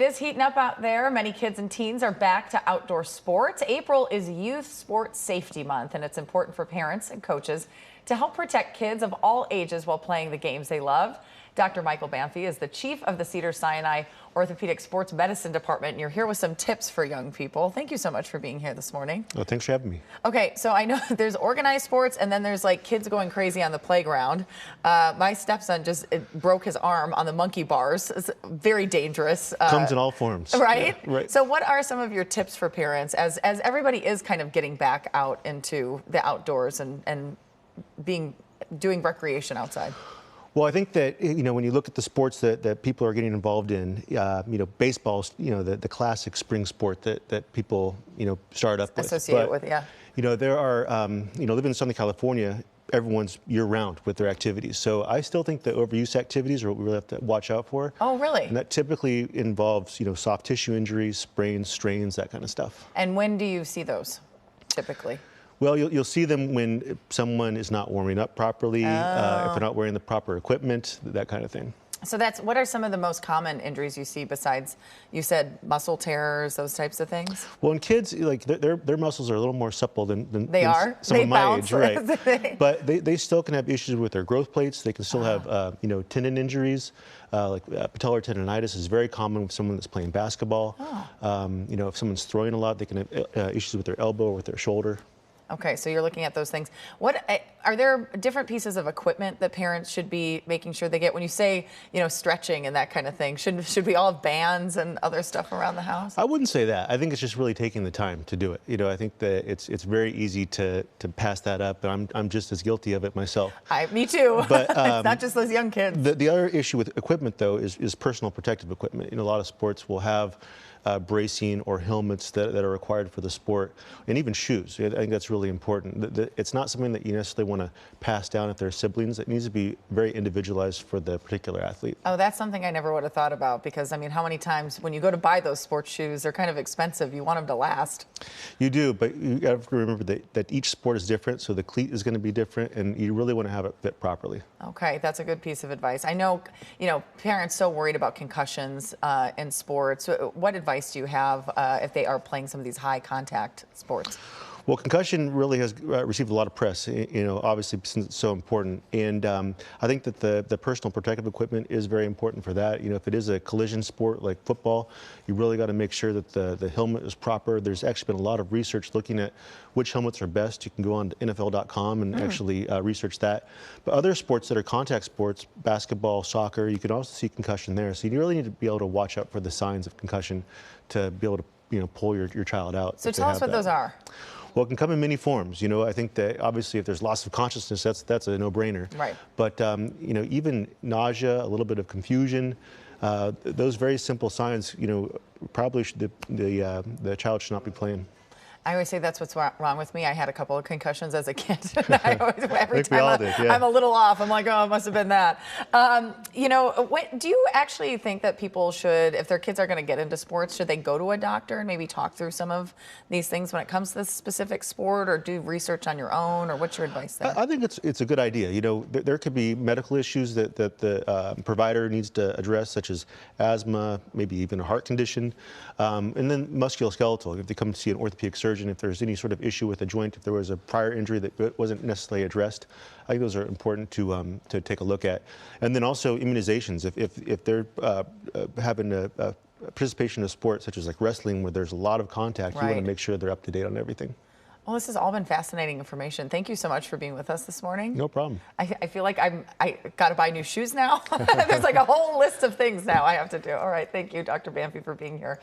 it is heating up out there. Many kids and teens are back to outdoor sports. April is Youth Sports Safety Month, and it's important for parents and coaches to help protect kids of all ages while playing the games they love. Dr. Michael Banfi is the chief of the Cedars-Sinai Orthopedic Sports Medicine Department, and you're here with some tips for young people. Thank you so much for being here this morning. Oh, thanks for having me. Okay, so I know there's organized sports, and then there's like kids going crazy on the playground. My stepson just broke his arm on the monkey bars. It's very dangerous. Comes in all forms. Right? Yeah, right. So what are some of your tips for parents as everybody is kind of getting back out into the outdoors and doing recreation outside? Well, I think that, when you look at the sports that people are getting involved in, baseball's, the classic spring sport that people, start up with. Associate with, yeah. There are, living in Southern California, everyone's year-round with their activities. So I still think that overuse activities are what we really have to watch out for. Oh, really? And that typically involves, soft tissue injuries, sprains, strains, that kind of stuff. And when do you see those, typically? Well, you'll see them when someone is not warming up properly, if they're not wearing the proper equipment, that kind of thing. So what are some of the most common injuries you see besides, you said muscle tears, those types of things? Well, in kids, like their muscles are a little more supple than some they of my bounce. age, right? But they still can have issues with their growth plates. They can still have, tendon injuries. Like patellar tendonitis is very common with someone that's playing basketball. If someone's throwing a lot, they can have issues with their elbow or with their shoulder. Okay, so you're looking at those things. What are there different pieces of equipment that parents should be making sure they get when you say, stretching and that kind of thing? Should we all have bands and other stuff around the house? I wouldn't say that. I think it's just really taking the time to do it. I think that it's very easy to pass that up, and I'm just as guilty of it myself. Me too. But it's not just those young kids. The other issue with equipment, though, is personal protective equipment. A lot of sports will have bracing or helmets that are required for the sport, and even shoes. I think that's really important. It's not something that you necessarily want to pass down if they're siblings. It needs to be very individualized for the particular athlete. Oh, that's something I never would have thought about, because, how many times when you go to buy those sports shoes, they're kind of expensive. You want them to last. You do, but you have to remember that each sport is different, so the cleat is going to be different, and you really want to have it fit properly. Okay, that's a good piece of advice. I know, parents so worried about concussions in sports. What advice do you have if they are playing some of these high contact sports? Well, concussion really has received a lot of press, obviously since it's so important. And I think that the personal protective equipment is very important for that. If it is a collision sport like football, you really got to make sure that the helmet is proper. There's actually been a lot of research looking at which helmets are best. You can go on to NFL.com and actually research that. But other sports that are contact sports, basketball, soccer, you can also see concussion there. So you really need to be able to watch out for the signs of concussion to be able to pull your child out. So tell us what those are. Well, it can come in many forms. I think that obviously if there's loss of consciousness, that's a no-brainer. Right. But even nausea, a little bit of confusion, those very simple signs, probably the child should not be playing. I always say that's what's wrong with me. I had a couple of concussions as a kid. Every time yeah. I'm a little off, I'm like, oh, it must have been that. Do you actually think that people should, if their kids are going to get into sports, should they go to a doctor and maybe talk through some of these things when it comes to this specific sport, or do research on your own, or what's your advice there? I think it's a good idea. There could be medical issues that the provider needs to address, such as asthma, maybe even a heart condition, and then musculoskeletal. If they come to see an orthopedic surgeon, if there's any sort of issue with a joint, if there was a prior injury that wasn't necessarily addressed, I think those are important to take a look at. And then also immunizations. If they're having a participation in a sport such as like wrestling, where there's a lot of contact, you want to make sure they're up to date on everything. Well, this has all been fascinating information. Thank you so much for being with us this morning. No problem. I feel like I got to buy new shoes now. There's like a whole list of things now I have to do. All right. Thank you, Dr. Banfi, for being here.